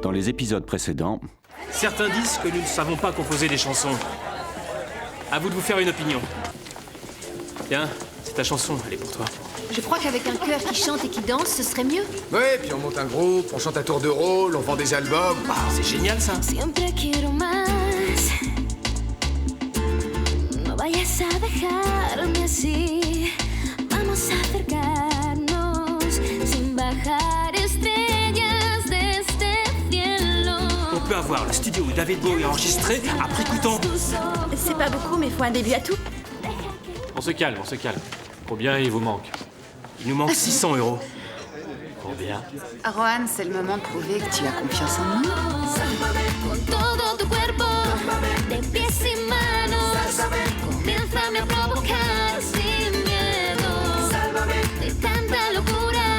Dans les épisodes précédents... Certains disent que nous ne savons pas composer des chansons. À vous de vous faire une opinion. Tiens, c'est ta chanson, elle est pour toi. Je crois qu'avec un chœur qui chante et qui danse, ce serait mieux. Ouais, puis on monte un groupe, on chante à tour de rôle, on vend des albums. Ah, c'est génial ça. Siempre quiero más. No vayas a dejarme así. Vamos a acercarnos sin bajar estrellas de este cielo. On peut avoir le studio où David Bowie a enregistré à prix coûtant. C'est pas beaucoup, mais faut un début à tout. On se calme, on se calme. Combien il vous manque? Il nous manque 600 €. Combien? Rohan, c'est le moment de prouver que tu as confiance en nous. Con todo tu cuerpo, de pies y manos, comiénzame a provocar sin miedo. De tanta locura,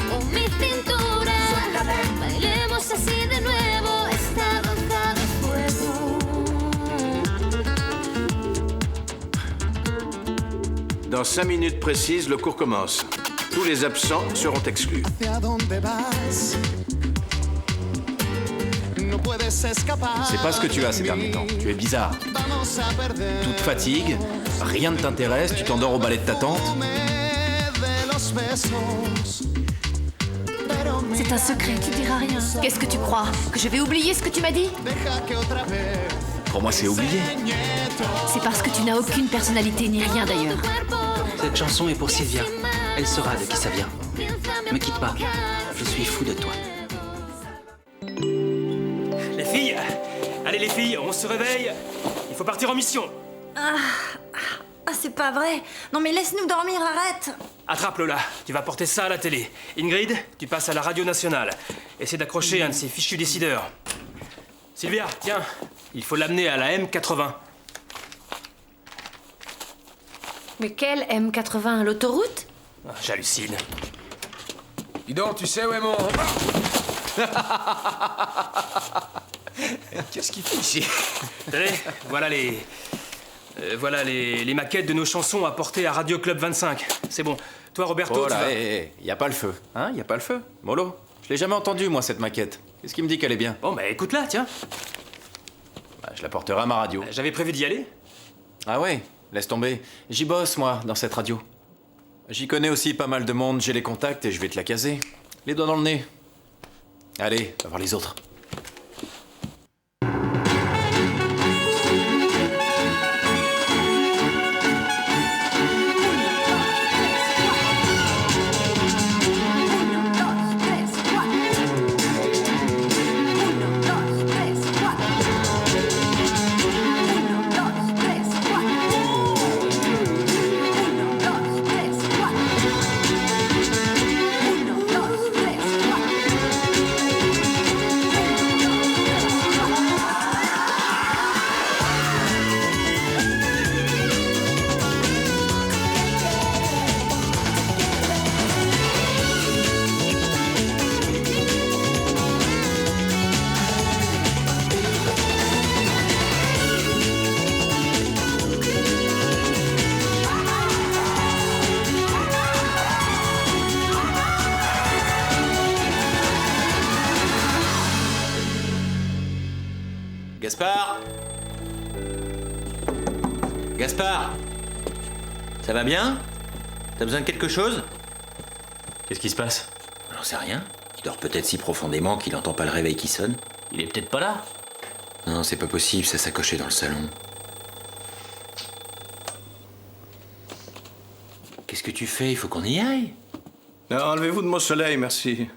con mi cintura, bailemos así de nuevo esta danza de fuego. Dans 5 minutes précises, le cours commence. Tous les absents seront exclus. C'est pas ce que tu as ces derniers temps. Tu es bizarre. Toute fatigue, rien ne t'intéresse, tu t'endors au balai de ta tante. C'est un secret, tu diras rien. Qu'est-ce que tu crois? Que je vais oublier ce que tu m'as dit? Pour moi, c'est oublié. C'est parce que tu n'as aucune personnalité ni rien d'ailleurs. Cette chanson est pour Sylvia. Elle saura de qui ça vient. Me quitte pas. Je suis fou de toi. Les filles, allez les filles, on se réveille. Il faut partir en mission. Ah, c'est pas vrai. Non mais laisse-nous dormir, arrête. Attrape Lola, tu vas porter ça à la télé. Ingrid, tu passes à la radio nationale. Essaie d'accrocher un de ces fichus décideurs. Sylvia, tiens, il faut l'amener à la M80. Mais quelle M80? L'autoroute? Ah, j'hallucine. Dis donc, tu sais où est mon... Qu'est-ce qu'il fait ici? Allez, voilà les maquettes de nos chansons à porter à Radio Club 25. C'est bon. Toi, Roberto, Oh tu là, vas... y a pas le feu. Hein, y a pas le feu. Molo, je l'ai jamais entendu, moi, cette maquette. Qu'est-ce qui me dit qu'elle est bien? Bon, bah écoute-la, tiens. Bah, je la porterai à ma radio. J'avais prévu d'y aller. Ah ouais, laisse tomber. J'y bosse, moi, dans cette radio. J'y connais aussi pas mal de monde, j'ai les contacts et je vais te la caser. Les doigts dans le nez. Allez, va voir les autres. Gaspard? Gaspard? Ça va bien? T'as besoin de quelque chose? Qu'est-ce qui se passe? J'en sais rien. Il dort peut-être si profondément qu'il n'entend pas le réveil qui sonne. Il est peut-être pas là. Non, c'est pas possible, ça s'accrochait dans le salon. Qu'est-ce que tu fais? Il faut qu'on y aille. Non, enlevez-vous de mon soleil, merci.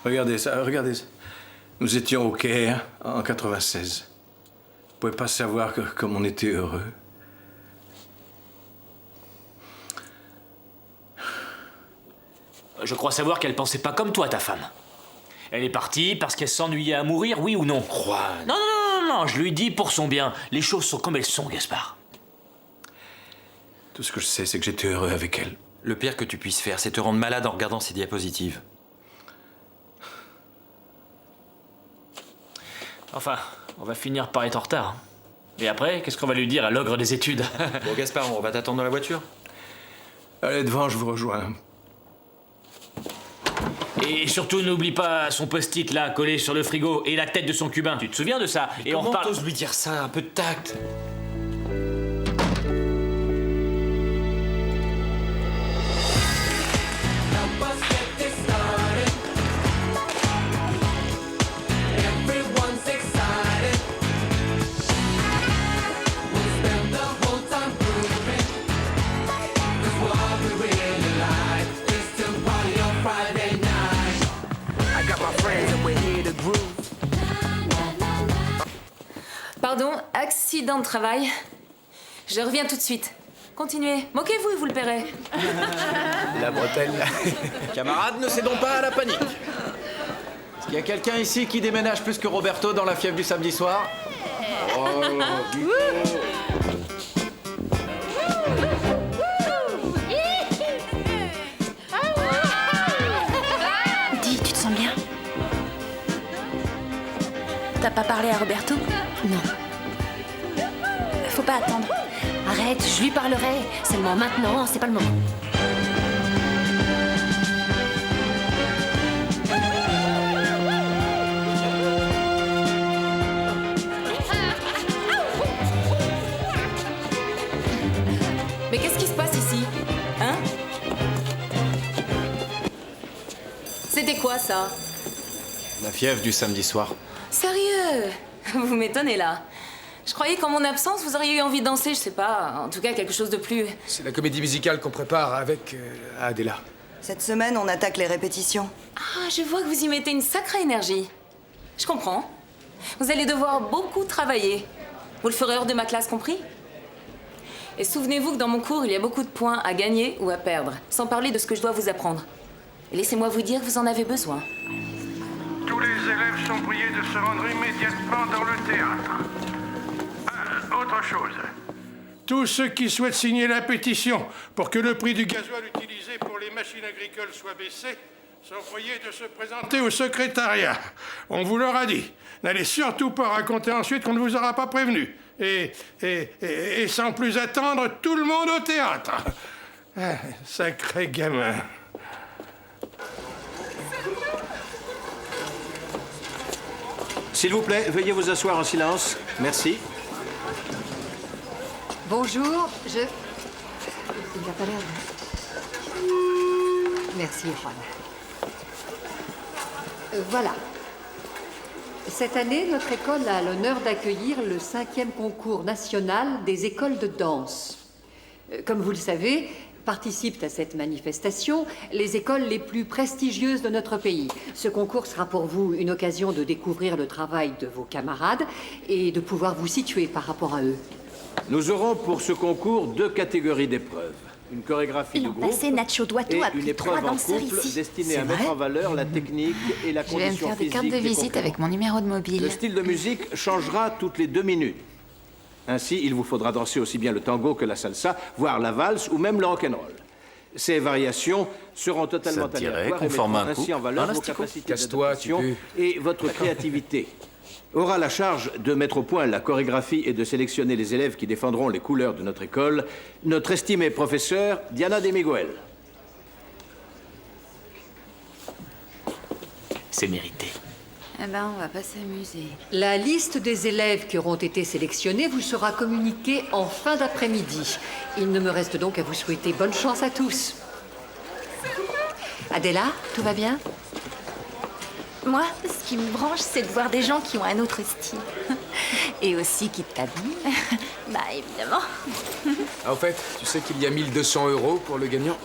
Regardez ça, regardez ça. Nous étions au Caire en 96. Vous pouvez pas savoir comme on était heureux. Je crois savoir qu'elle pensait pas comme toi, ta femme. Elle est partie parce qu'elle s'ennuyait à mourir, oui ou non? Juan. Non, non, non, non, non, je lui dis pour son bien. Les choses sont comme elles sont, Gaspard. Tout ce que je sais, c'est que j'étais heureux avec elle. Le pire que tu puisses faire, c'est te rendre malade en regardant ces diapositives. Enfin, on va finir par être en retard. Et après, qu'est-ce qu'on va lui dire à l'ogre des études? Bon, Gaspard, on va t'attendre dans la voiture. Allez, devant, je vous rejoins. Et surtout, n'oublie pas son post-it là, collé sur le frigo, et la tête de son cubain. Tu te souviens de ça? Et on reparle. T'oses lui dire ça? Un peu de tact. Pardon, accident de travail. Je reviens tout de suite. Continuez. Moquez-vous et vous le paierez. La bretelle. Camarades, ne cédons pas à la panique. Est-ce qu'il y a quelqu'un ici qui déménage plus que Roberto dans la fièvre du samedi soir? Dis, tu te sens bien? T'as pas parlé à Roberto? Non. Faut pas attendre. Arrête, je lui parlerai. Seulement maintenant, c'est pas le moment. Mais qu'est-ce qui se passe ici? Hein? C'était quoi ça? La fièvre du samedi soir. Sérieux? Vous m'étonnez là. Je croyais qu'en mon absence, vous auriez eu envie de danser, je sais pas. En tout cas, quelque chose de plus... C'est la comédie musicale qu'on prépare avec Adela. Cette semaine, on attaque les répétitions. Ah, je vois que vous y mettez une sacrée énergie. Je comprends. Vous allez devoir beaucoup travailler. Vous le ferez hors de ma classe compris? Et souvenez-vous que dans mon cours, il y a beaucoup de points à gagner ou à perdre, sans parler de ce que je dois vous apprendre. Et laissez-moi vous dire que vous en avez besoin. Tous les élèves sont priés de se rendre immédiatement dans le théâtre. Autre chose. Tous ceux qui souhaitent signer la pétition pour que le prix du gasoil utilisé pour les machines agricoles soit baissé sont priés de se présenter au secrétariat. On vous l'aura dit. N'allez surtout pas raconter ensuite qu'on ne vous aura pas prévenu. Et sans plus attendre, tout le monde au théâtre. Ah, sacré gamin. S'il vous plaît, veuillez vous asseoir en silence. Merci. Bonjour, il n'a pas l'air de... Merci, Juan. Voilà. Cette année, notre école a l'honneur d'accueillir le 5e concours national des écoles de danse. Comme vous le savez, participent à cette manifestation les écoles les plus prestigieuses de notre pays. Ce concours sera pour vous une occasion de découvrir le travail de vos camarades et de pouvoir vous situer par rapport à eux. Nous aurons pour ce concours 2 catégories d'épreuves. Une chorégraphie de groupe Nacho Duato et a une pris 3 épreuve en danseurs couple ici. destinée à mettre en valeur la technique et la Je vais me condition faire des physique cartes de des visite concurrents. avec mon numéro de mobile. Le style de musique changera toutes les 2 minutes. Ainsi, il vous faudra danser aussi bien le tango que la salsa, voire la valse ou même le rock'n'roll. Ces variations seront totalement Ça te dirait aléatoires qu'on et forme mettront un ainsi couple, en valeur un vos asticot. capacités Casse-toi, d'adaptation tu peux. et votre créativité. Aura la charge de mettre au point la chorégraphie et de sélectionner les élèves qui défendront les couleurs de notre école, notre estimée professeure Diana De Miguel. C'est mérité. Eh ben, on va pas s'amuser. La liste des élèves qui auront été sélectionnés vous sera communiquée en fin d'après-midi. Il ne me reste donc à vous souhaiter bonne chance à tous. Adela, tout va bien? Moi, ce qui me branche, c'est de voir des gens qui ont un autre style. Et aussi qui t'habillent. Bah, évidemment. Ah, au fait, tu sais qu'il y a 1 200 € pour le gagnant?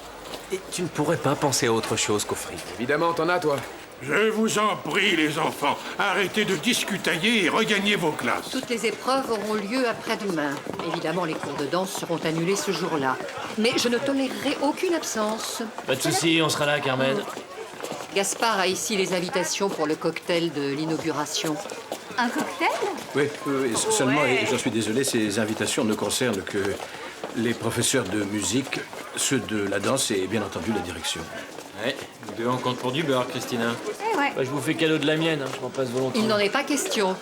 Et tu ne pourrais pas penser à autre chose qu'au fric. Évidemment, t'en as, toi. Je vous en prie, les enfants, arrêtez de discutailler et regagnez vos classes. Toutes les épreuves auront lieu après-demain. Évidemment, les cours de danse seront annulés ce jour-là. Mais je ne tolérerai aucune absence. Pas de soucis, on sera là, Carmen. Gaspard a ici les invitations pour le cocktail de l'inauguration. Un cocktail? Oui, seulement, et j'en suis désolé, ces invitations ne concernent que les professeurs de musique, ceux de la danse et bien entendu la direction. Ouais, nous deux on compte pour du beurre, Christina. Eh ouais. Bah, je vous fais cadeau de la mienne, je m'en passe volontiers. Il n'en est pas question.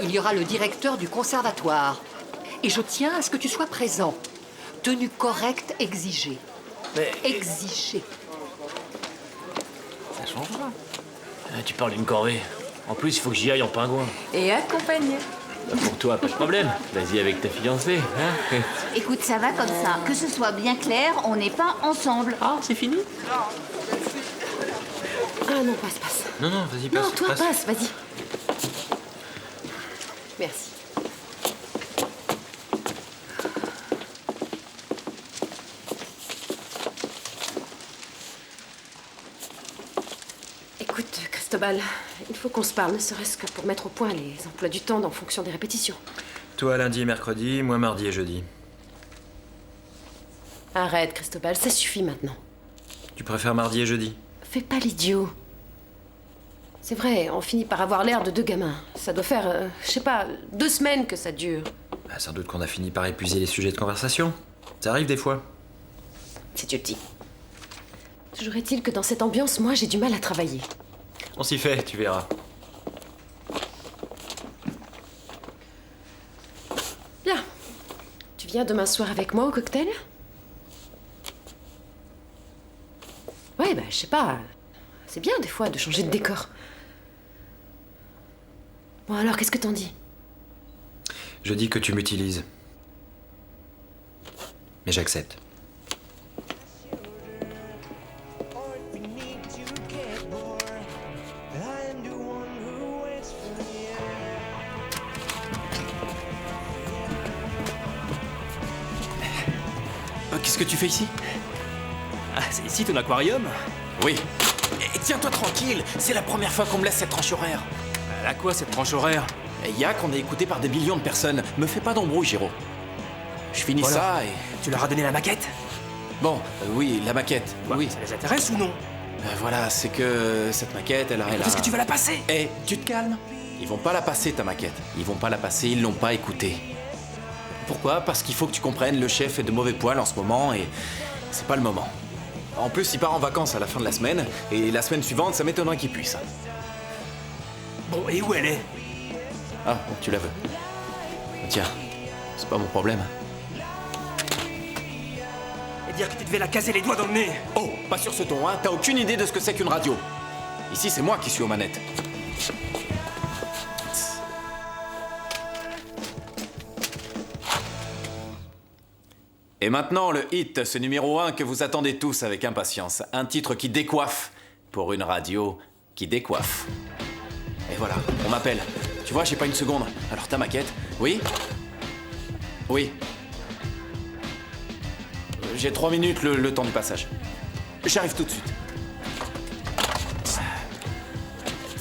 Il y aura le directeur du conservatoire. Et je tiens à ce que tu sois présent. Tenue correcte exigée. Mais... Exigée. Je changera. Tu parles d'une corvée. En plus, il faut que j'y aille en pingouin. Et accompagné. Pour toi, pas de problème. Vas-y avec ta fiancée, hein. Écoute, ça va comme ça. Que ce soit bien clair, on n'est pas ensemble. Ah, c'est fini? Ah non, passe. Non, vas-y, passe. Non, toi, passe, vas-y. Merci. Écoute, Cristobal, il faut qu'on se parle, ne serait-ce que pour mettre au point les emplois du temps en fonction des répétitions. Toi lundi et mercredi, moi mardi et jeudi. Arrête, Cristobal, ça suffit maintenant. Tu préfères mardi et jeudi? Fais pas l'idiot. C'est vrai, on finit par avoir l'air de deux gamins. Ça doit faire, je sais pas, 2 semaines que ça dure. Bah, sans doute qu'on a fini par épuiser les sujets de conversation. Ça arrive des fois. Si tu le dis. Toujours est-il que dans cette ambiance, moi, j'ai du mal à travailler. On s'y fait, tu verras. Bien. Tu viens demain soir avec moi au cocktail? Ouais, bah, je sais pas. C'est bien, des fois, de changer de décor. Bon, alors, qu'est-ce que t'en dis? Je dis que tu m'utilises. Mais j'accepte. Qu'est-ce que tu fais ici? Ah, c'est ici ton aquarium? Oui. Et tiens-toi tranquille, c'est la première fois qu'on me laisse cette tranche horaire. Elle a quoi cette tranche horaire? Y'a qu'on est écouté par des millions de personnes. Me fais pas d'embrouille, Giro. Je finis Voilà. ça et... Tu leur as donné la maquette? Bon, oui, la maquette, Bah, oui. Ça les intéresse ou non? Voilà, c'est que cette maquette, elle a... Est-ce que tu vas la passer? Eh, tu te calmes. Ils vont pas la passer, ta maquette. Ils vont pas la passer, ils l'ont pas écoutée. Pourquoi? Parce qu'il faut que tu comprennes, le chef est de mauvais poil en ce moment et c'est pas le moment. En plus, il part en vacances à la fin de la semaine et la semaine suivante, ça m'étonnerait qu'il puisse. Bon, et où elle est? Ah, tu la veux. Tiens, c'est pas mon problème. Et dire que tu devais la caser les doigts dans le nez. Oh, pas sur ce ton, hein. T'as aucune idée de ce que c'est qu'une radio. Ici, c'est moi qui suis aux manettes. Et maintenant, le hit, ce numéro 1 que vous attendez tous avec impatience. Un titre qui décoiffe pour une radio qui décoiffe. Et voilà, on m'appelle. Tu vois, j'ai pas une seconde. Alors, ta maquette? Oui? Oui. J'ai 3 minutes le temps du passage. J'arrive tout de suite.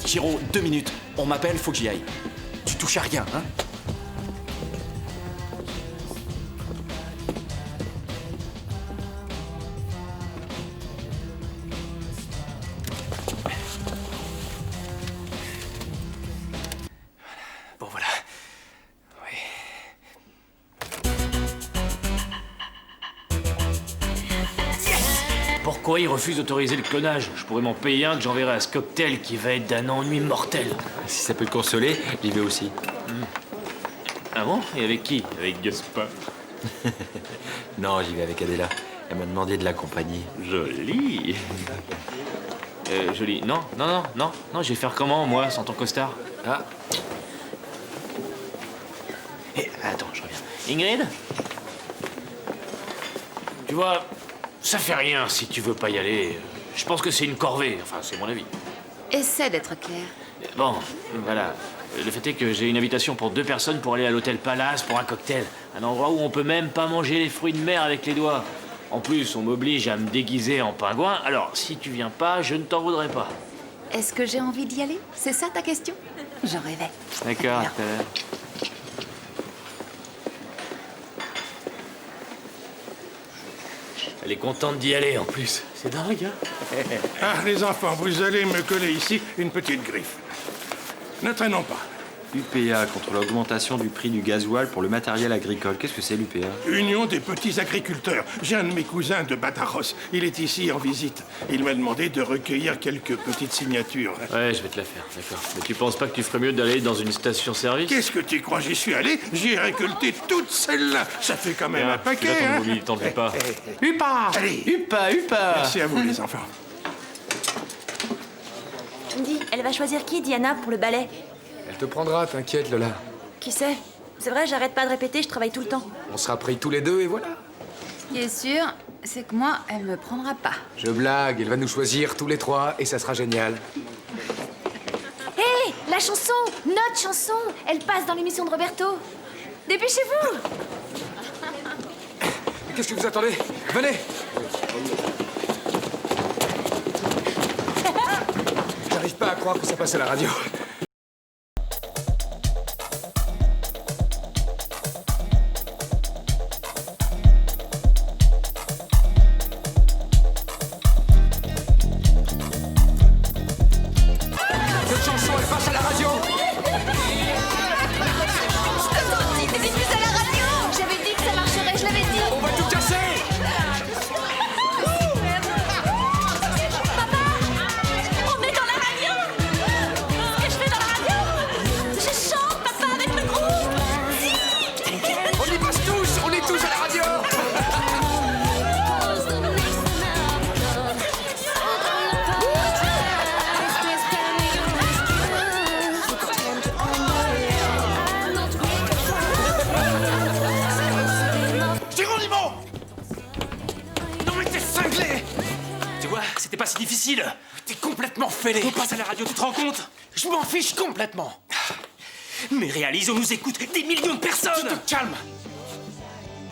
Giro, 2 minutes. On m'appelle, faut que j'y aille. Tu touches à rien, hein? Bon, voilà. Oui. Pourquoi il refuse d'autoriser le clonage? Je pourrais m'en payer un que j'enverrai à ce cocktail qui va être d'un ennui mortel. Si ça peut te consoler, j'y vais aussi. Ah bon? Et avec qui? Avec Gaspard. Non, j'y vais avec Adela. Elle m'a demandé de l'accompagner. Joli. Joli. Non, je vais faire comment, moi, sans ton costard? Ah. Eh, attends, je reviens. Ingrid? Tu vois, ça fait rien si tu veux pas y aller. Je pense que c'est une corvée, enfin, c'est mon avis. Essaie d'être clair. Bon, voilà. Le fait est que j'ai une invitation pour 2 personnes pour aller à l'hôtel Palace pour un cocktail. Un endroit où on peut même pas manger les fruits de mer avec les doigts. En plus, on m'oblige à me déguiser en pingouin. Alors, si tu viens pas, je ne t'en voudrais pas. Est-ce que j'ai envie d'y aller? C'est ça ta question? J'en rêvais. D'accord, tout à l'heure. Elle est contente d'y aller, en plus. C'est dingue, hein? Ah, les enfants, vous allez me coller ici une petite griffe. Ne traînons pas. UPA contre l'augmentation du prix du gasoil pour le matériel agricole. Qu'est-ce que c'est l'UPA? Union des petits agriculteurs. J'ai un de mes cousins de Badajoz. Il est ici en visite. Il m'a demandé de recueillir quelques petites signatures. Ouais, je vais te la faire, d'accord. Mais tu penses pas que tu ferais mieux d'aller dans une station-service? Qu'est-ce que tu crois? J'y suis allé, j'y ai récolté toutes celles-là. Ça fait quand même un paquet, hein? T'en fais pas. UPA! Allez! UPA! Merci à vous, les enfants. Dis, elle va choisir qui, Diana, pour le ballet? Elle te prendra, t'inquiète, Lola. Qui sait? C'est vrai, j'arrête pas de répéter, je travaille tout le temps. On sera pris tous les deux et voilà. Ce qui est sûr, c'est que moi, elle me prendra pas. Je blague, elle va nous choisir tous les trois et ça sera génial. Hé, la chanson, notre chanson, elle passe dans l'émission de Roberto. Dépêchez-vous. Qu'est-ce que vous attendez? Venez. J'arrive pas à croire que ça passe à la radio. Cette chanson, elle passe à la radio. T'es diffusé à la radio. J'avais dit que ça marcherait, je l'avais dit. On va tout casser. On est dans la radio. Qu'est-ce que je fais dans la radio? Je chante, papa, avec le groupe. On y passe tous, on est tous à la radio. Géronimo! Non mais t'es cinglé! Tu vois, c'était pas si difficile. T'es complètement fêlé. On passe à la radio, tu te rends compte? Je m'en fiche complètement. Mais réalise, on nous écoute des millions de personnes! Tu te calmes.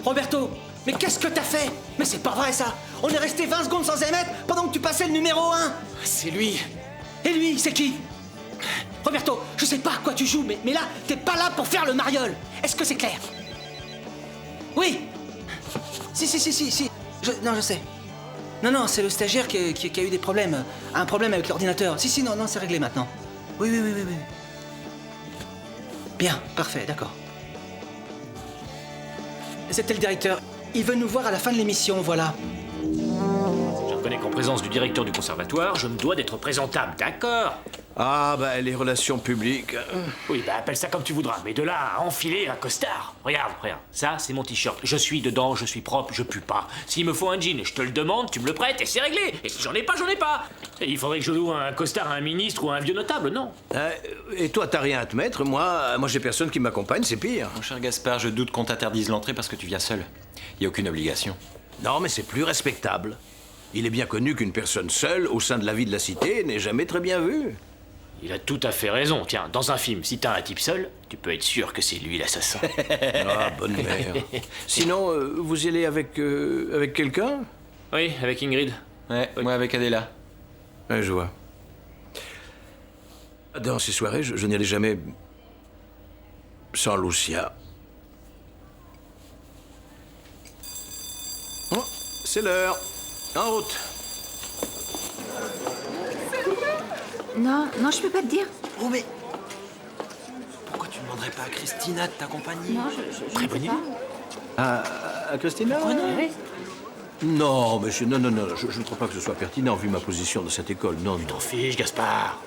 Roberto, mais qu'est-ce que t'as fait? Mais c'est pas vrai ça. On est resté 20 secondes sans émettre pendant que tu passais le numéro 1. C'est lui. Et lui, c'est qui? Roberto, je sais pas à quoi tu joues, mais là, t'es pas là pour faire le mariole. Est-ce que c'est clair? Oui. Si. Non, je sais. Non, c'est le stagiaire qui a eu des problèmes. Un problème avec l'ordinateur. Si, non, c'est réglé maintenant. Oui. Bien, parfait, d'accord. C'était le directeur. Il veut nous voir à la fin de l'émission, voilà. Je reconnais qu'en présence du directeur du conservatoire, je me dois d'être présentable, d'accord? Ah, bah, les relations publiques. Oui, bah, appelle ça comme tu voudras, mais de là à enfiler un costard. Regarde, ça, c'est mon t-shirt. Je suis dedans, je suis propre, je pue pas. S'il me faut un jean, je te le demande, tu me le prêtes et c'est réglé. Et si j'en ai pas, j'en ai pas. Et il faudrait que je loue un costard à un ministre ou à un vieux notable, non? Et toi, t'as rien à te mettre. Moi, j'ai personne qui m'accompagne, c'est pire. Mon cher Gaspard, je doute qu'on t'interdise l'entrée parce que tu viens seul. Y a aucune obligation. Non, mais c'est plus respectable. Il est bien connu qu'une personne seule, au sein de la vie de la cité, n'est jamais très bien vue. Il a tout à fait raison. Tiens, dans un film, si t'as un type seul, tu peux être sûr que c'est lui l'assassin. Ah, bonne mère. Sinon, vous y allez avec quelqu'un? Oui, avec Ingrid. Ouais, moi avec Adela. Ouais, je vois. Dans ces soirées, je n'y allais jamais sans Lucia. Oh, c'est l'heure. En route. Non, je peux pas te dire. Oh, mais... Pourquoi tu ne demanderais pas à Christina de t'accompagner? Non, je Très sais bonne idée. pas. À Christina? Oui. Non, monsieur, non, je ne crois pas que ce soit pertinent vu ma position dans cette école, non. Tu t'en fiches, Gaspard.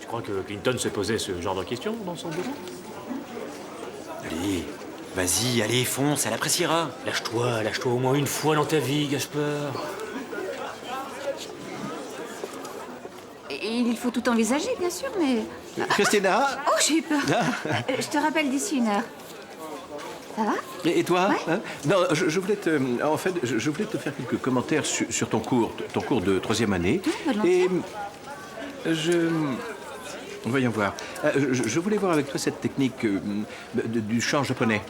Tu crois que Clinton se posait ce genre de questions dans son bureau? Allez, vas-y, allez, fonce, elle appréciera. Lâche-toi au moins une fois dans ta vie, Gaspard. Et il faut tout envisager, bien sûr, mais... Christina? Oh, j'ai eu peur. Je te rappelle d'ici 1 heure. Ça va? Et toi? Ouais. Hein? Non, je voulais te... En fait, je voulais te faire quelques commentaires sur ton cours de 3e année. volontiers. Et voyons voir. Je voulais voir avec toi cette technique du chant japonais.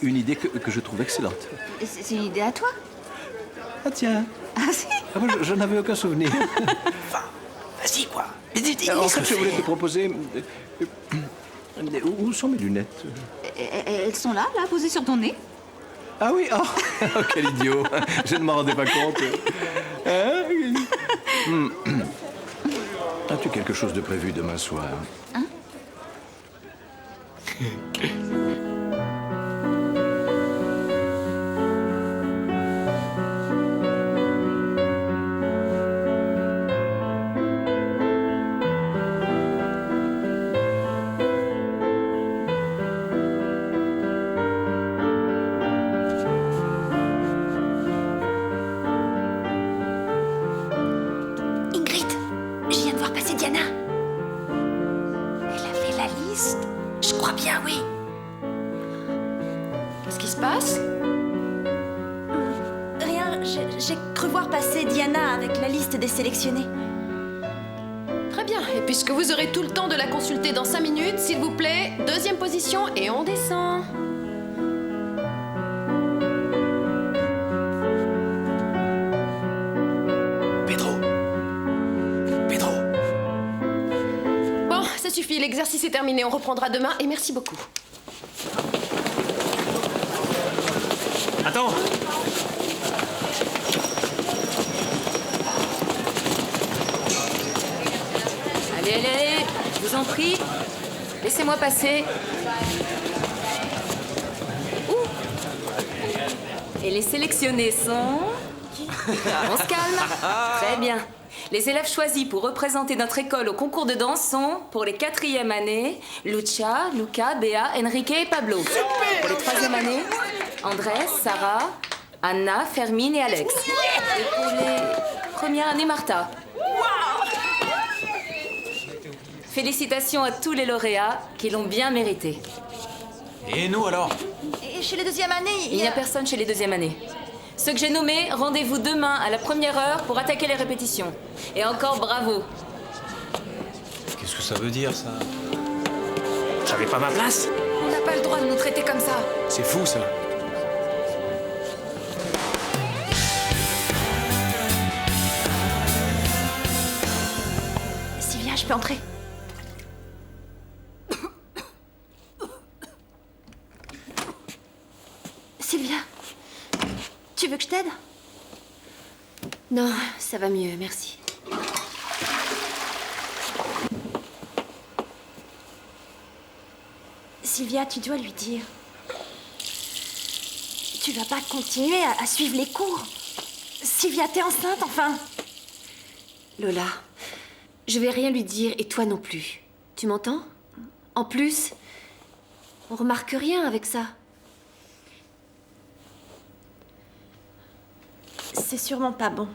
Une idée que je trouve excellente. C'est une idée à toi? Ah tiens. Ah si? Ah, moi, j'en avais aucun souvenir. Vas-y, quoi. En fait, je voulais te proposer... Où sont mes lunettes? Elles sont là, posées sur ton nez. Ah oui, oh, quel idiot. Je ne m'en rendais pas compte. Hein? As-tu quelque chose de prévu demain soir? Hein? Je crois bien, oui. Qu'est-ce qui se passe? Rien, j'ai cru voir passer Diana avec la liste des sélectionnés. Très bien, et puisque vous aurez tout le temps de la consulter dans 5 minutes, s'il vous plaît, 2e position et on descend. Pedro. Bon, ça suffit, l'exercice est terminé, on reprendra demain et merci beaucoup. Attends. Allez, allez, allez, je vous en prie. Laissez-moi passer. Ouh. Et les sélectionnés sont... On se calme. Très bien. Les élèves choisis pour représenter notre école au concours de danse sont, pour les 4e années, Lucia, Luca, Béa, Enrique et Pablo. Pour les 3e années, Andrés, Sarah, Anna, Fermine et Alex. Et pour les 1ères années, Martha. Félicitations à tous les lauréats qui l'ont bien mérité. Et nous alors? Et chez les 2e années, Il n'y a personne chez les 2e années. Ceux que j'ai nommés, rendez-vous demain à la 1re heure pour attaquer les répétitions. Et encore bravo. Qu'est-ce que ça veut dire, ça? J'avais pas ma place? On n'a pas le droit de nous traiter comme ça. C'est fou, ça. Sylvia, je peux entrer? Sylvia, tu veux que je t'aide? Non, ça va mieux, merci. Sylvia, tu dois lui dire. Tu vas pas continuer à suivre les cours. Sylvia, t'es enceinte, enfin. Lola, je vais rien lui dire et toi non plus. Tu m'entends? En plus, on remarque rien avec ça. C'est sûrement pas bon.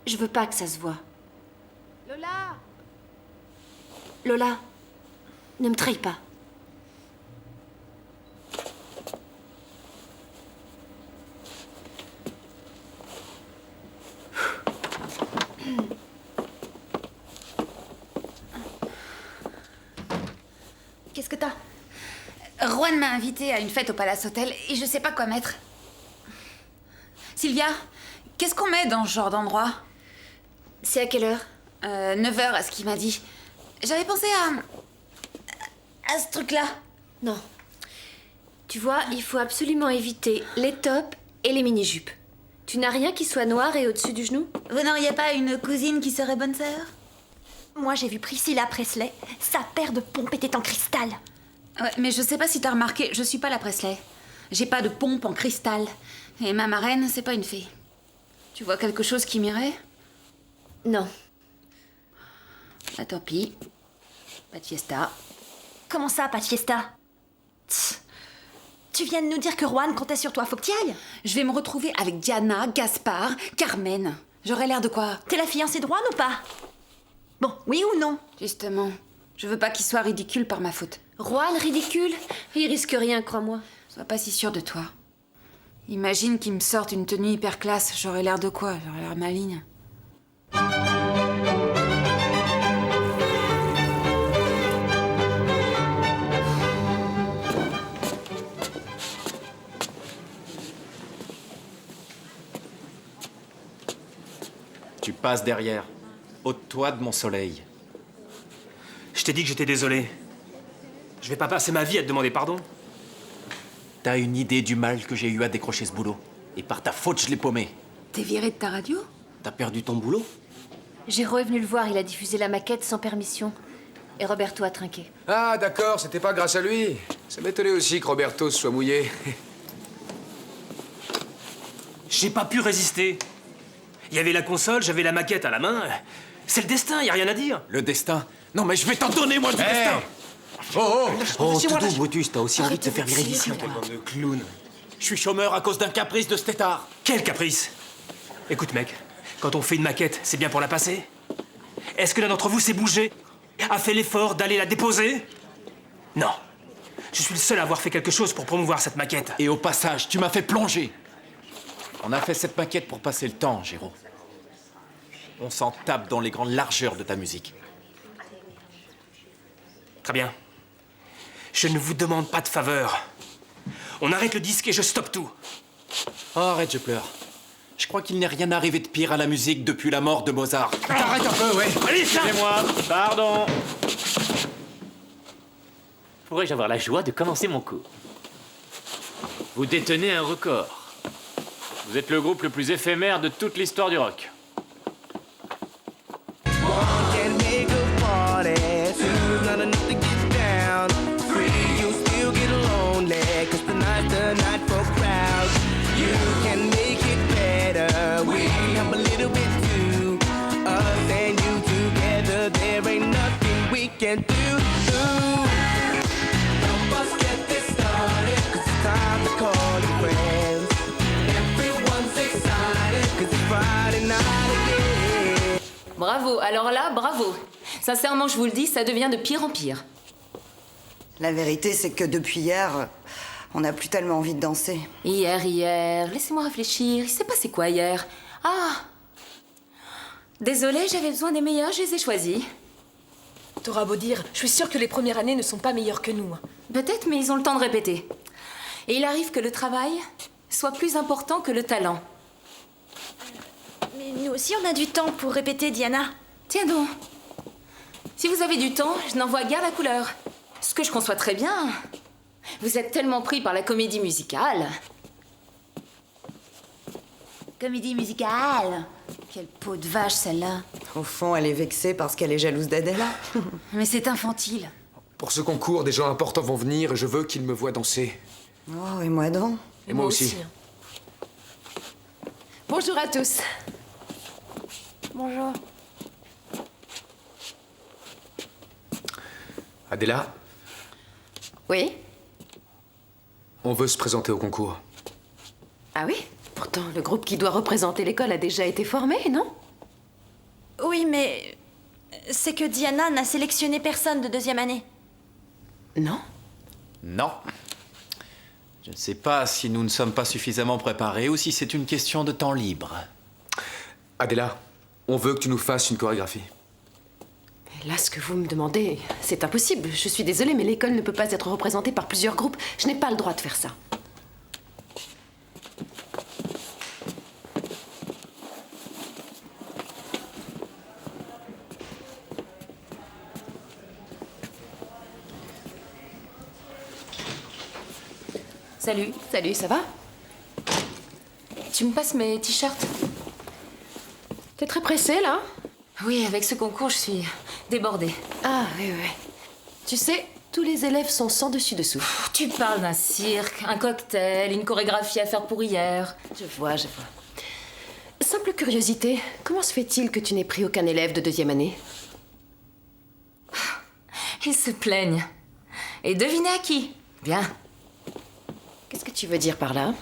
Je veux pas que ça se voie. Lola! Lola, ne me trahis pas. Qu'est-ce que t'as? Juan m'a invitée à une fête au Palace Hotel et je sais pas quoi mettre. Sylvia, qu'est-ce qu'on met dans ce genre d'endroit? C'est à quelle heure? 9h à ce qu'il m'a dit. J'avais pensé à ce truc-là. Non. Tu vois, il faut absolument éviter les tops et les mini-jupes. Tu n'as rien qui soit noir et au-dessus du genou? Vous n'auriez pas une cousine qui serait bonne sœur? Moi, j'ai vu Priscilla Presley. Sa paire de pompes était en cristal. Ouais, mais je sais pas si t'as remarqué, je suis pas la Presley. J'ai pas de pompe en cristal. Et ma marraine, c'est pas une fée. Tu vois quelque chose qui m'irait? Non. Bah tant pis. Pas de fiesta. Comment ça, pas de fiesta? Tu viens de nous dire que Juan comptait sur toi, faut que t'y ailles. Je vais me retrouver avec Diana, Gaspard, Carmen. J'aurais l'air de quoi? T'es la fiancée de Juan ou pas? Bon, oui ou non? Justement, je veux pas qu'il soit ridicule par ma faute. Juan, ridicule? Il risque rien, crois-moi. Sois pas si sûre de toi. Imagine qu'il me sorte une tenue hyper classe. J'aurais l'air de quoi? J'aurais l'air maligne. Tu passes derrière. Ôte-toi de mon soleil. Je t'ai dit que j'étais désolé. Je vais pas passer ma vie à te demander pardon. T'as une idée du mal que j'ai eu à décrocher ce boulot. Et par ta faute, je l'ai paumé. T'es viré de ta radio? T'as perdu ton boulot? J'ai revenu le voir, il a diffusé la maquette sans permission. Et Roberto a trinqué. Ah, d'accord, c'était pas grâce à lui. Ça m'étonnait aussi que Roberto se soit mouillé. J'ai pas pu résister. Il y avait la console, j'avais la maquette à la main. C'est le destin, y a rien à dire. Le destin? Non, mais je vais t'en donner, moi, du destin! Oh, Toutou, Brutus, t'as aussi envie de te faire virer d'ici. Quelle bande de clowns. Je suis chômeur à cause d'un caprice de cet étard. Quel caprice? Écoute, mec, quand on fait une maquette, c'est bien pour la passer. Est-ce que l'un d'entre vous s'est bougé? a fait l'effort d'aller la déposer? Non. Je suis le seul à avoir fait quelque chose pour promouvoir cette maquette. Et au passage, tu m'as fait plonger. On a fait cette maquette pour passer le temps, Géraud. On s'en tape dans les grandes largeurs de ta musique. Très bien. Je ne vous demande pas de faveur. On arrête le disque et je stoppe tout. Oh, arrête, je pleure. Je crois qu'il n'est rien arrivé de pire à la musique depuis la mort de Mozart. Arrête un peu, ouais. Allez, ça. Excusez-moi, pardon. Pourrais-je avoir la joie de commencer mon cours? Vous détenez un record. Vous êtes le groupe le plus éphémère de toute l'histoire du rock. Bravo, alors là, bravo. Sincèrement, je vous le dis, ça devient de pire en pire. La vérité, c'est que depuis hier, on n'a plus tellement envie de danser. Hier, laissez-moi réfléchir. Il s'est passé quoi hier? Ah! Désolée, j'avais besoin des meilleurs, je les ai choisis. T'auras beau dire, je suis sûre que les premières années ne sont pas meilleures que nous. Peut-être, mais ils ont le temps de répéter. Et il arrive que le travail soit plus important que le talent. Mais nous aussi, on a du temps pour répéter, Diana. Tiens donc. Si vous avez du temps, je n'en vois guère la couleur. Ce que je conçois très bien. Vous êtes tellement pris par la comédie musicale. Comédie musicale. Quelle peau de vache, celle-là. Au fond, elle est vexée parce qu'elle est jalouse d'Adela. Mais c'est infantile. Pour ce concours, des gens importants vont venir et je veux qu'ils me voient danser. Oh, et moi donc? Et moi aussi. Bonjour à tous. Bonjour. Adela, Oui? on veut se présenter au concours. Ah oui? Pourtant, le groupe qui doit représenter l'école a déjà été formé, non? Oui, mais c'est que Diana n'a sélectionné personne de deuxième année. Non? Non. Je ne sais pas si nous ne sommes pas suffisamment préparés ou si c'est une question de temps libre. Adela, on veut que tu nous fasses une chorégraphie. Là, ce que vous me demandez, c'est impossible. Je suis désolée, mais l'école ne peut pas être représentée par plusieurs groupes. Je n'ai pas le droit de faire ça. Salut. Salut, ça va? Tu me passes mes t-shirts? T'es très pressée, là? Oui, avec ce concours, je suis débordée. Ah, oui. Tu sais, tous les élèves sont sans dessus-dessous. Tu parles d'un cirque, un cocktail, une chorégraphie à faire pour hier. Je vois. Simple curiosité, comment se fait-il que tu n'aies pris aucun élève de deuxième année? Ils se plaignent. Et devinez à qui? Bien. Qu'est-ce que tu veux dire par là?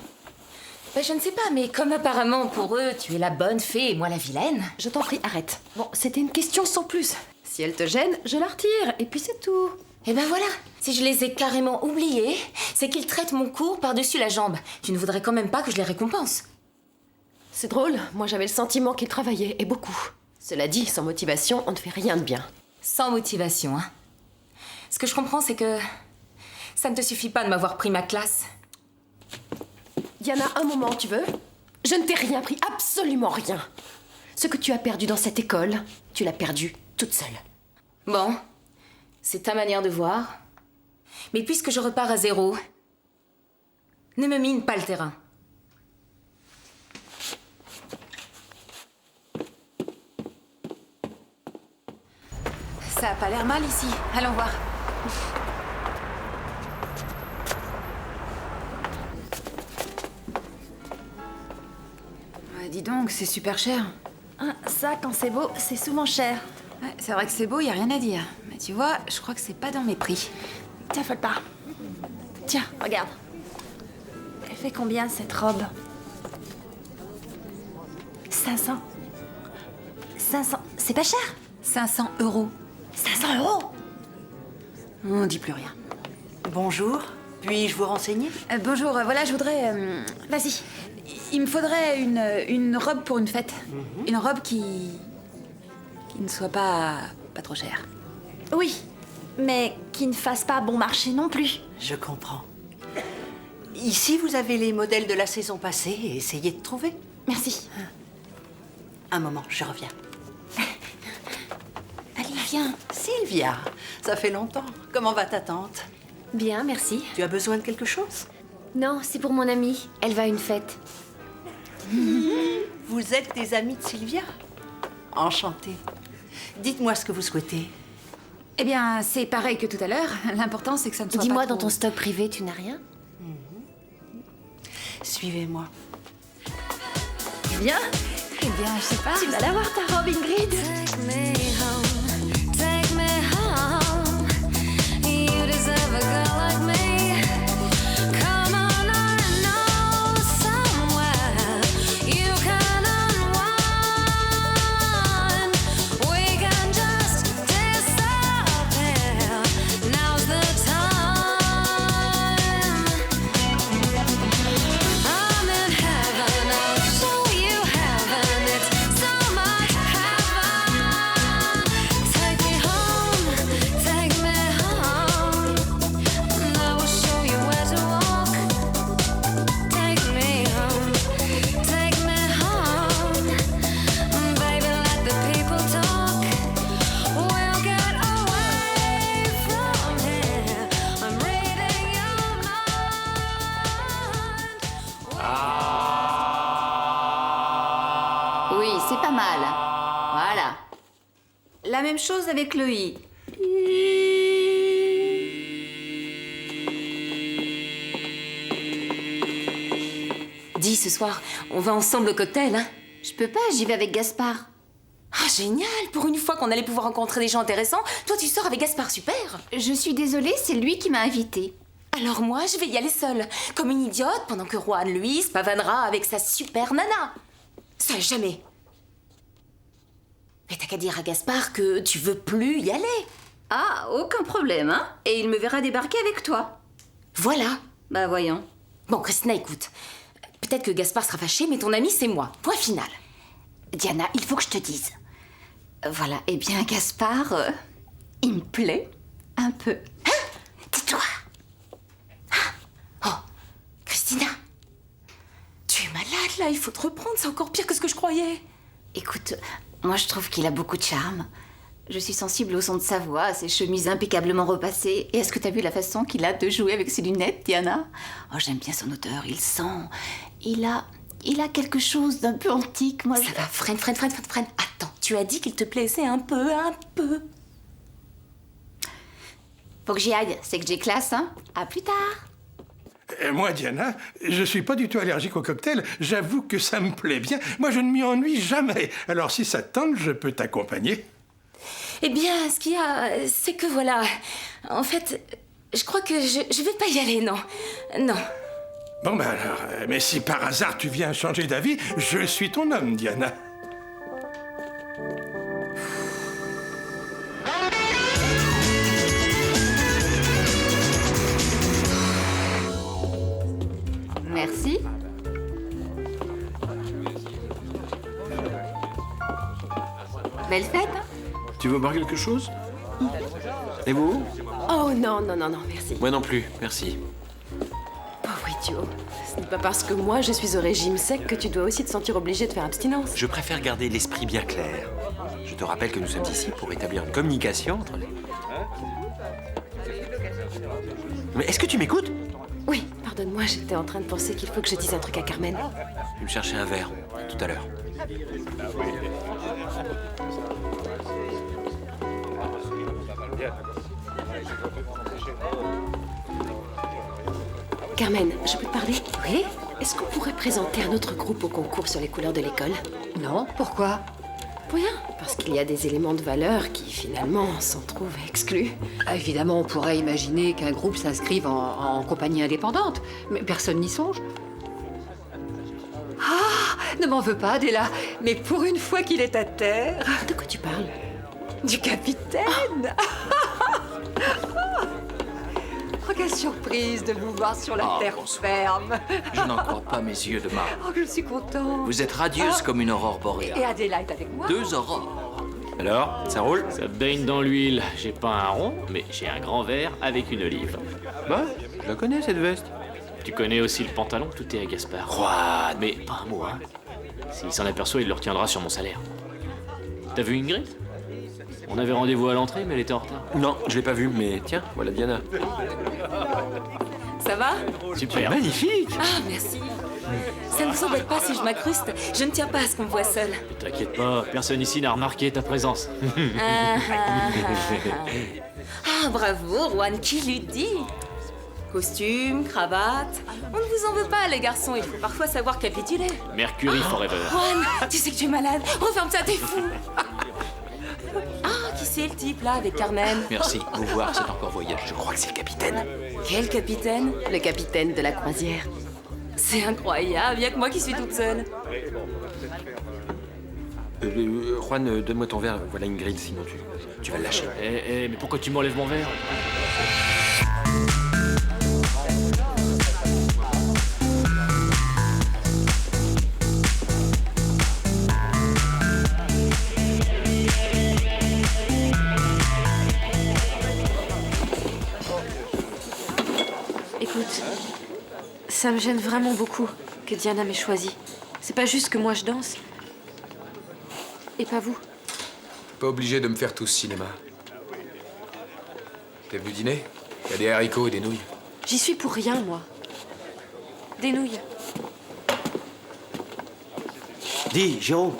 Je ne sais pas, mais comme apparemment pour eux, tu es la bonne fée et moi la vilaine. Je t'en prie, arrête. Bon, c'était une question sans plus. Si elle te gêne, je la retire, et puis c'est tout. Et ben voilà, si je les ai carrément oubliés, c'est qu'ils traitent mon cours par-dessus la jambe. Tu ne voudrais quand même pas que je les récompense? C'est drôle, moi j'avais le sentiment qu'ils travaillaient, et beaucoup. Cela dit, sans motivation, on ne fait rien de bien. Sans motivation, hein. Ce que je comprends, c'est que ça ne te suffit pas de m'avoir pris ma classe. Diana, un moment, tu veux? Je ne t'ai rien pris, absolument rien. Ce que tu as perdu dans cette école, tu l'as perdu toute seule. Bon, c'est ta manière de voir. Mais puisque je repars à zéro, ne me mine pas le terrain. Ça a pas l'air mal ici. Allons voir. Dis donc, c'est super cher. Ça, quand c'est beau, c'est souvent cher. Ouais, c'est vrai que c'est beau, y a rien à dire. Mais tu vois, je crois que c'est pas dans mes prix. Tiens, folle pas. Tiens, regarde. Elle fait combien, cette robe? 500. 500, c'est pas cher? 500 €. 500 €? On dit plus rien. Bonjour, puis-je vous renseigner? Bonjour, voilà, je voudrais... Vas-y. Il me faudrait une robe pour une fête. Une robe qui ne soit pas trop chère. Oui, mais qui ne fasse pas bon marché non plus. Je comprends. Ici, vous avez les modèles de la saison passée et essayez de trouver. Merci. Un moment, je reviens. Allez, viens. Sylvia, ça fait longtemps. Comment va ta tante? Bien, merci. Tu as besoin de quelque chose? Non, c'est pour mon amie. Elle va à une fête. Vous êtes des amis de Sylvia? Enchantée. Dites-moi ce que vous souhaitez. Eh bien, c'est pareil que tout à l'heure. L'important, c'est que ça ne soit pas Dis-moi, trop... dans ton stock privé, tu n'as rien? Suivez-moi. Bien. Eh bien, je sais pas. Tu vas l'avoir, ta robe, Ingrid. Take me home. You deserve a girl like me. Come on, I know somewhere you can unwind. We can just disappear. Now's the time. I'm in heaven. I'll show you heaven. It's so much heaven. Take me home. Take me home. And I will show you where to walk. Take me home. Take me home. Baby, let the people talk. We'll get away from here. I'm reading your Oui, c'est pas mal. Voilà. La même chose avec le i. Dis, ce soir, on va ensemble au cocktail, hein? Je peux pas, j'y vais avec Gaspard. Ah, génial! Pour une fois qu'on allait pouvoir rencontrer des gens intéressants, toi tu sors avec Gaspard, super! Je suis désolée, c'est lui qui m'a invitée. Alors moi, je vais y aller seule, comme une idiote, pendant que Juan, lui, se pavanera avec sa super nana. Ça, jamais. Mais t'as qu'à dire à Gaspard que tu veux plus y aller. Ah, aucun problème, hein? Et il me verra débarquer avec toi. Voilà. Bah voyons. Bon, Christina, écoute. Peut-être que Gaspard sera fâché, mais ton ami, c'est moi. Point final. Diana, il faut que je te dise. Voilà, eh bien, Gaspard, il me plaît un peu. Hein? Tais-toi. Oh, Christina. Tu es malade, là. Il faut te reprendre. C'est encore pire que ce que je croyais. Écoute, moi, je trouve qu'il a beaucoup de charme. Je suis sensible au son de sa voix, à ses chemises impeccablement repassées. Et est-ce que t'as vu la façon qu'il a de jouer avec ses lunettes, Diana? Oh, j'aime bien son odeur, il sent. Il a quelque chose d'un peu antique, moi. Ça va, freine. Attends, tu as dit qu'il te plaisait un peu. Faut que j'y aille, c'est que j'ai classe, hein? À plus tard. Moi, Diana, je suis pas du tout allergique au cocktail. J'avoue que ça me plaît bien. Moi, je ne m'y ennuie jamais. Alors, si ça te tente, je peux t'accompagner. Eh bien, ce qu'il y a, c'est que voilà... En fait, je crois que je vais pas y aller, non. Non. Bon, ben alors, mais si par hasard tu viens changer d'avis, je suis ton homme, Diana. Merci. Belle fête, hein? Tu veux boire quelque chose? Et vous? Oh non, merci. Moi non plus, merci. Pauvre idiot. Ce n'est pas parce que moi je suis au régime sec que tu dois aussi te sentir obligé de faire abstinence. Je préfère garder l'esprit bien clair. Je te rappelle que nous sommes ici pour établir une communication entre les... Mais est-ce que tu m'écoutes? Oui, pardonne-moi, j'étais en train de penser qu'il faut que je dise un truc à Carmen. Je vais me chercher un verre, tout à l'heure. Carmen, je peux te parler? Oui? Est-ce qu'on pourrait présenter un autre groupe au concours sur les couleurs de l'école? Non, pourquoi? Pour rien, parce qu'il y a des éléments de valeur qui, finalement, s'en trouvent exclus. Ah, évidemment, on pourrait imaginer qu'un groupe s'inscrive en compagnie indépendante, mais personne n'y songe. Ah, ne m'en veux pas, Adela, mais pour une fois qu'il est à terre... De quoi tu parles? Du capitaine. Oh, quelle surprise de vous voir sur la terre ferme. Je n'en crois pas mes yeux de marbre. Oh, je suis contente. Vous êtes radieuse comme une aurore boréale. Et Adélaïde avec moi. 2 aurores. Alors, ça roule? Ça baigne dans l'huile. J'ai pas un rond, mais j'ai un grand verre avec une olive. Bah, je la connais cette veste. Tu connais aussi le pantalon, tout est à Gaspard. Juan. Mais pas un mot, hein. S'il s'en aperçoit, il le retiendra sur mon salaire. T'as vu Ingrid? On avait rendez-vous à l'entrée, mais elle était en retard. Non, je l'ai pas vue, mais tiens, voilà Diana. Ça va? Super. Magnifique. Ah, merci. Ça ne vous embête pas si je m'incruste. Je ne tiens pas à ce qu'on me voit seule. T'inquiète pas, personne ici n'a remarqué ta présence. Ah, bravo, Juan, qui l'eût dit? Costume, cravate. On ne vous en veut pas, les garçons. Il faut parfois savoir capituler. Mercury Forever. Juan, tu sais que tu es malade. Referme ça, t'es fou. Ah, qui c'est le type là avec Carmen? Merci, vous voir, c'est encore voyage. Je crois que c'est le capitaine. Quel capitaine? Le capitaine de la croisière. C'est incroyable, il y a que moi qui suis toute seule. Juan, donne-moi ton verre. Voilà Ingrid, sinon tu vas le lâcher. Mais pourquoi tu m'enlèves mon verre? Écoute, ça me gêne vraiment beaucoup que Diana m'ait choisi. C'est pas juste que moi je danse. Et pas vous. Pas obligé de me faire tout ce cinéma. T'es venu dîner? Y a des haricots et des nouilles. J'y suis pour rien, moi. Des nouilles. Dis, Géraud,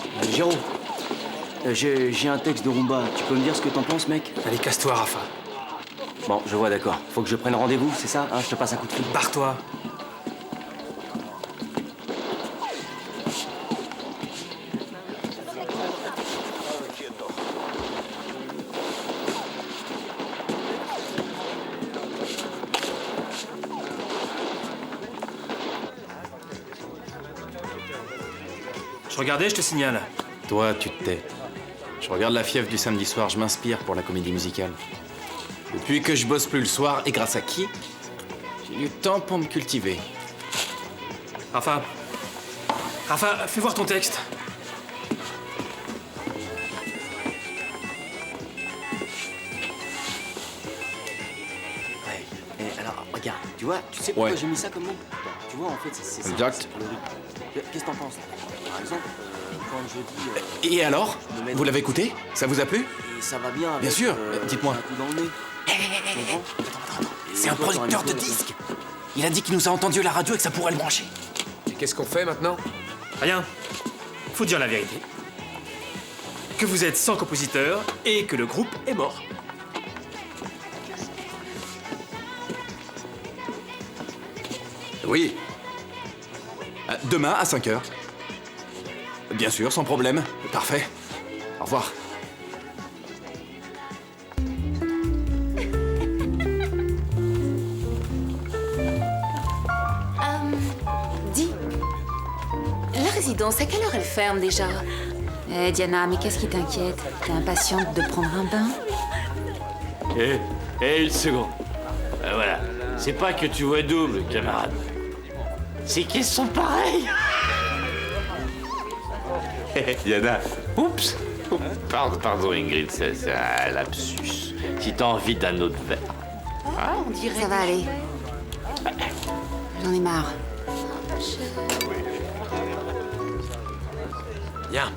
j'ai un texte de rumba. Tu peux me dire ce que t'en penses, mec? Allez, casse-toi, Rafa. Bon, je vois, d'accord. Faut que je prenne rendez-vous, c'est ça, hein? Je te passe un coup de fil. Barre-toi. Je regardais, je te signale. Toi, tu te tais. Je regarde La Fièvre du samedi soir, je m'inspire pour la comédie musicale. Depuis que je bosse plus le soir, et grâce à qui, j'ai eu le temps pour me cultiver. Rafa, fais voir ton texte. Ouais. Et alors, regarde, tu vois, tu sais pourquoi j'ai mis ça comme nom? Tu vois, en fait, c'est ça. Exact. c'est pour le rythme. Qu'est-ce que t'en penses? Par exemple, quand je dis... Et alors? Vous l'avez écouté? Ça vous a plu? Et ça va bien avec... Bien sûr, dites-moi. Un coup dans le nez. C'est un producteur de disques. Il a dit qu'il nous a entendu à la radio et que ça pourrait le brancher. Et qu'est-ce qu'on fait maintenant? Rien. Faut dire la vérité. Que vous êtes sans compositeur et que le groupe est mort. Oui. Demain à 5h. Bien sûr, sans problème. Parfait. Au revoir. Dis, la résidence, à quelle heure elle ferme déjà? Eh, Diana, mais qu'est-ce qui t'inquiète? T'es impatiente de prendre un bain? Une seconde. Voilà. C'est pas que tu vois double, camarade. C'est qu'ils sont pareils. Diana. Oups. Pardon, Ingrid, c'est un lapsus. Si t'as envie d'un autre verre. On dirait... Ça va aller. J'en ai marre. Bien.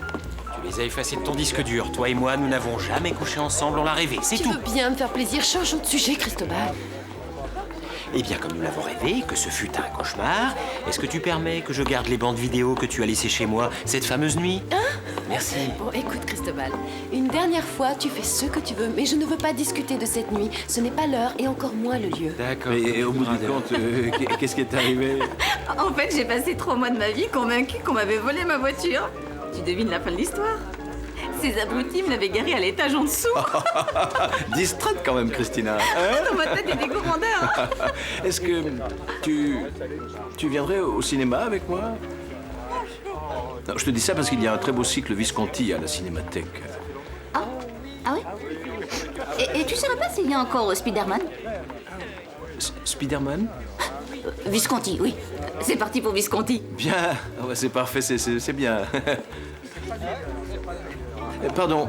Tu les as effacés de ton disque dur. Toi et moi, nous n'avons jamais couché ensemble, on l'a rêvé, c'est tout. Tu veux bien me faire plaisir? Changeons de sujet, Cristobal. Eh bien, comme nous l'avons rêvé, que ce fut un cauchemar, est-ce que tu permets que je garde les bandes vidéo que tu as laissées chez moi cette fameuse nuit? Hein? Merci. Bon, écoute, Cristobal, une dernière fois, tu fais ce que tu veux, mais je ne veux pas discuter de cette nuit. Ce n'est pas l'heure et encore moins le lieu. D'accord. Et au bout du compte, qu'est-ce qui est arrivé? En fait, j'ai passé 3 mois de ma vie convaincue qu'on m'avait volé ma voiture. Tu devines la fin de l'histoire? Ces abrutis me l'avaient garé à l'étage en dessous. Distraite quand même, Christina. Dans ma tête, il y a des commandeurs. Est-ce que tu viendrais au cinéma avec moi? Non, je te dis ça parce qu'il y a un très beau cycle Visconti à la Cinémathèque. Ah ouais? Et tu saurais pas s'il y a encore Spider-Man? Spider-Man? Visconti, oui. C'est parti pour Visconti. Bien. Ah ouais, c'est parfait, c'est bien. Pardon.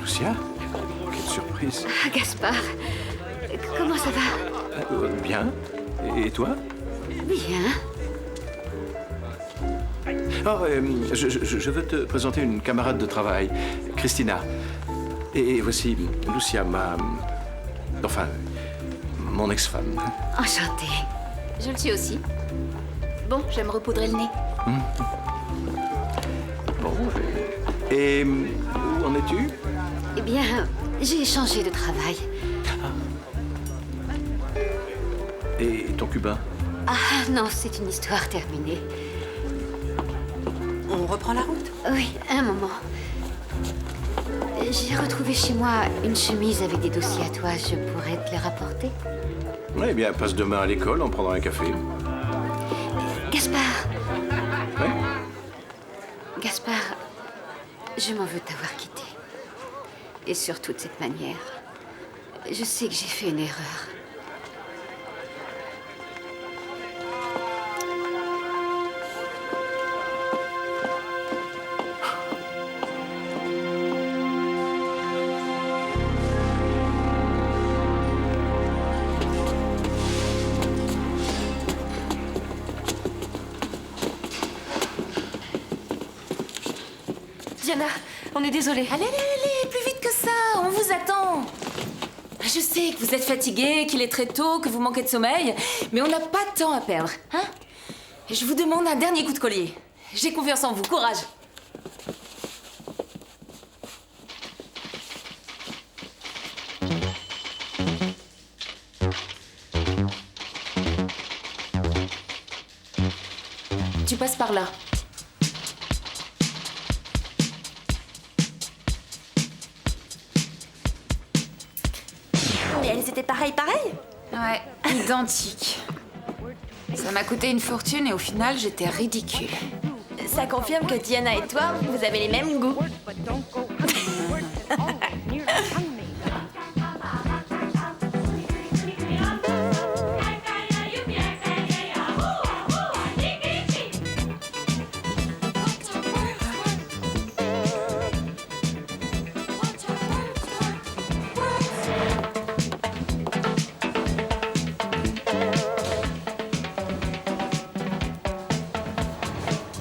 Lucia? Quelle surprise. Ah, Gaspard, comment ça va? Bien. Et toi? Bien. Oh, je veux te présenter une camarade de travail, Christina. Et voici Lucia, enfin, mon ex-femme. Enchantée. Je le suis aussi. Bon, je vais me repoudrer le nez. Bon. Et où en es-tu? Eh bien, j'ai changé de travail. Et ton cubain? Ah non, c'est une histoire terminée. On reprend la route? Oui, un moment. J'ai retrouvé chez moi une chemise avec des dossiers à toi. Je pourrais te les rapporter? Eh bien, passe demain à l'école, on prendra un café. Gaspard. Oui? Gaspard, je m'en veux de t'avoir quitté. Et surtout de cette manière. Je sais que j'ai fait une erreur. Diana, on est désolé. Allez, plus vite que ça, on vous attend. Je sais que vous êtes fatigué, qu'il est très tôt, que vous manquez de sommeil, mais on n'a pas de temps à perdre, hein? Et je vous demande un dernier coup de collier. J'ai confiance en vous, courage. Tu passes par là. Mais elles étaient pareilles? Ouais, identiques. Ça m'a coûté une fortune et au final, j'étais ridicule. Ça confirme que Diana et toi, vous avez les mêmes goûts.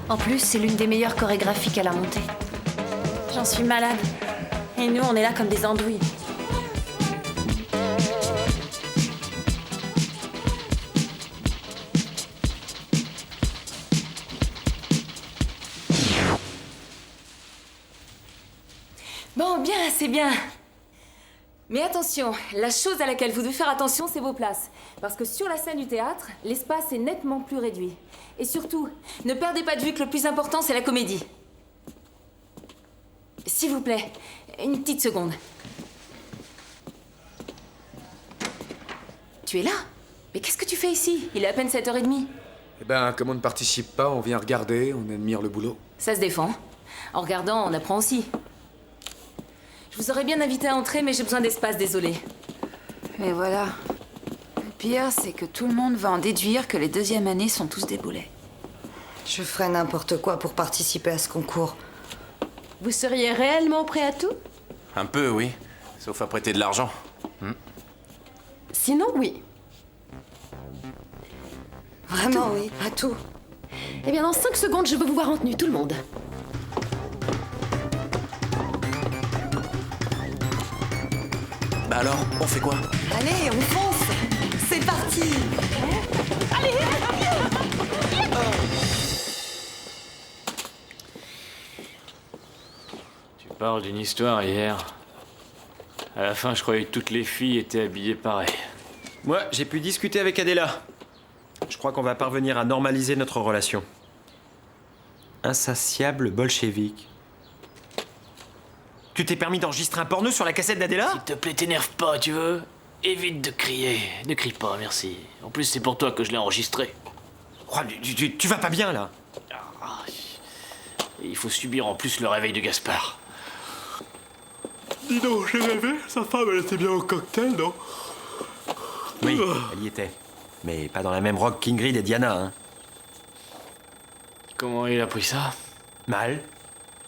En plus, c'est l'une des meilleures chorégraphies qu'elle a montées. J'en suis malade. Et nous, on est là comme des andouilles. Bon, bien, c'est bien. Mais attention, la chose à laquelle vous devez faire attention, c'est vos places. Parce que sur la scène du théâtre, l'espace est nettement plus réduit. Et surtout, ne perdez pas de vue que le plus important, c'est la comédie. S'il vous plaît, une petite seconde. Tu es là? Mais qu'est-ce que tu fais ici? Il est à peine 7h30. Eh ben, comme on ne participe pas, on vient regarder, on admire le boulot. Ça se défend. En regardant, on apprend aussi. Je vous aurais bien invité à entrer, mais j'ai besoin d'espace, désolé. Mais voilà. Le pire, c'est que tout le monde va en déduire que les deuxièmes années sont tous des boulets. Je ferais n'importe quoi pour participer à ce concours. Vous seriez réellement prêt à tout? Un peu, oui. Sauf à prêter de l'argent. Sinon, oui. Vraiment, oui, à tout. Eh bien, dans 5 secondes, je veux vous voir en tenue, tout le monde. Bah alors, on fait quoi? Allez, on fonce. C'est parti. Allez, Tu parles d'une histoire hier. À la fin, je croyais que toutes les filles étaient habillées pareil. Moi, j'ai pu discuter avec Adela. Je crois qu'on va parvenir à normaliser notre relation. Insatiable bolchevique. Tu t'es permis d'enregistrer un porno sur la cassette d'Adela? S'il te plaît, t'énerve pas, tu veux? Évite de crier. Ne crie pas, merci. En plus, c'est pour toi que je l'ai enregistré. Oh, tu vas pas bien, là. Et il faut subir en plus le réveil de Gaspard. Dis donc, j'ai rêvé. Sa femme, elle était bien au cocktail, non? Oui, elle y était. Mais pas dans la même robe qu'Ingrid et Diana, hein. Comment il a pris ça? Mal,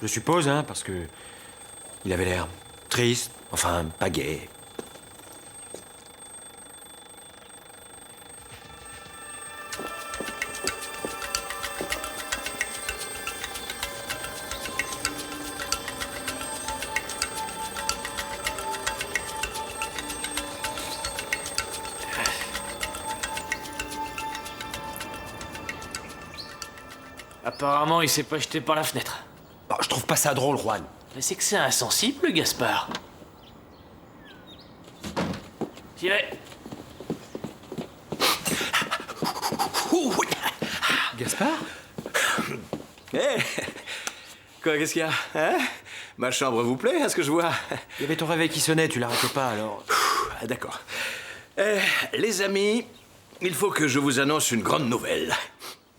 je suppose, hein, parce que... il avait l'air triste, enfin, pas gai. Apparemment, il s'est pas jeté par la fenêtre. Oh, je trouve pas ça drôle, Juan. Mais c'est que c'est insensible, le Gaspard. J'y vais. Gaspard? Eh Quoi, qu'est-ce qu'il y a? Hein? Ma chambre vous plaît, à ce que je vois? Il y avait ton réveil qui sonnait, tu l'arrêtais pas, alors... D'accord. Les amis, il faut que je vous annonce une grande nouvelle.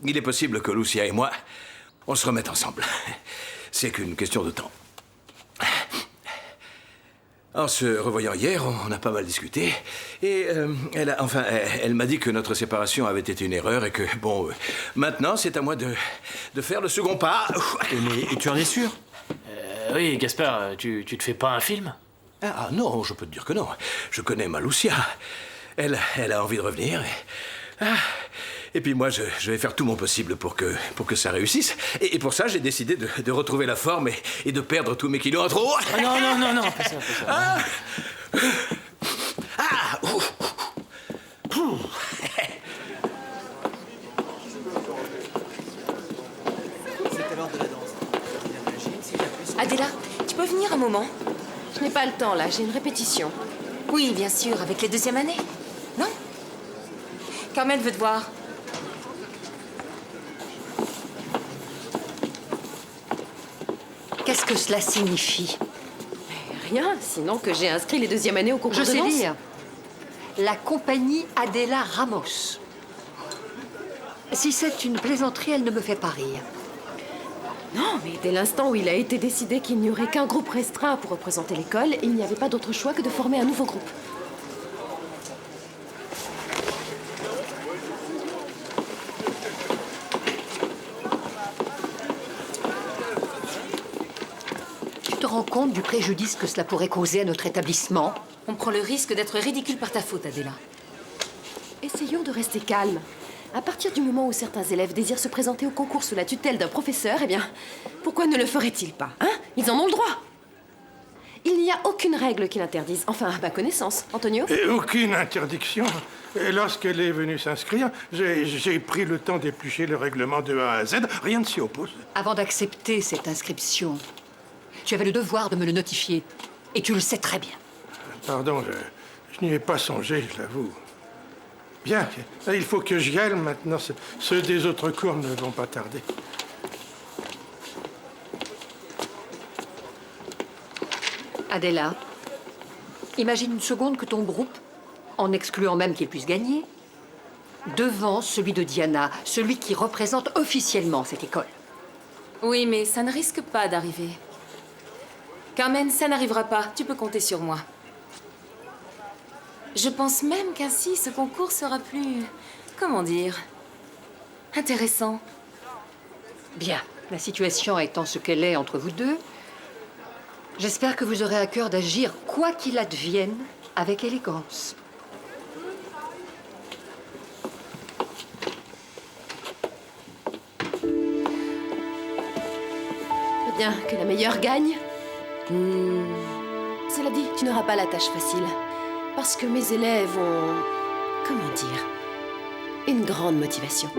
Il est possible que Lucia et moi, on se remette ensemble. C'est qu'une question de temps. En se revoyant hier, on a pas mal discuté. Et elle m'a dit que notre séparation avait été une erreur et que, bon, maintenant, c'est à moi de faire le second pas. Et tu en es sûr? Oui, Gaspard, tu te fais pas un film? Ah non, je peux te dire que non. Je connais ma Lucia. Elle a envie de revenir. Et puis moi, je vais faire tout mon possible pour que ça réussisse. Et pour ça, j'ai décidé de retrouver la forme et de perdre tous mes kilos en trop. Ah non, pas ça, pas ça. Adela, tu peux venir un moment? Je n'ai pas le temps là, j'ai une répétition. Oui, bien sûr, avec les deuxièmes années. Non? Carmen veut te voir. Qu'est-ce que cela signifie? Rien, sinon que j'ai inscrit les deuxièmes années au concours Je de sais danse. lire. La compagnie Adela Ramos. Si c'est une plaisanterie, elle ne me fait pas rire. Non, mais dès l'instant où il a été décidé qu'il n'y aurait qu'un groupe restreint pour représenter l'école, il n'y avait pas d'autre choix que de former un nouveau groupe. Tu te rends compte du préjudice que cela pourrait causer à notre établissement? On prend le risque d'être ridicule par ta faute, Adela. Essayons de rester calmes. À partir du moment où certains élèves désirent se présenter au concours sous la tutelle d'un professeur, eh bien, pourquoi ne le feraient-ils pas, hein? Ils en ont le droit. Il n'y a aucune règle qui l'interdise, enfin, à ma connaissance. Antonio? Et aucune interdiction. Et lorsqu'elle est venue s'inscrire, j'ai pris le temps d'éplucher le règlement de A à Z. Rien ne s'y oppose. Avant d'accepter cette inscription, tu avais le devoir de me le notifier. Et tu le sais très bien. Pardon, je n'y ai pas songé, je l'avoue. Bien, il faut que j'y aille maintenant. Ceux des autres cours ne vont pas tarder. Adela, imagine une seconde que ton groupe, en excluant même qu'il puisse gagner, devance celui de Diana, celui qui représente officiellement cette école. Oui, mais ça ne risque pas d'arriver. Carmen, ça n'arrivera pas. Tu peux compter sur moi. Je pense même qu'ainsi, ce concours sera plus... comment dire... intéressant. Bien, la situation étant ce qu'elle est entre vous deux, j'espère que vous aurez à cœur d'agir, quoi qu'il advienne, avec élégance. Eh bien, que la meilleure gagne. Cela dit, tu n'auras pas la tâche facile. Parce que mes élèves ont... comment dire... une grande motivation.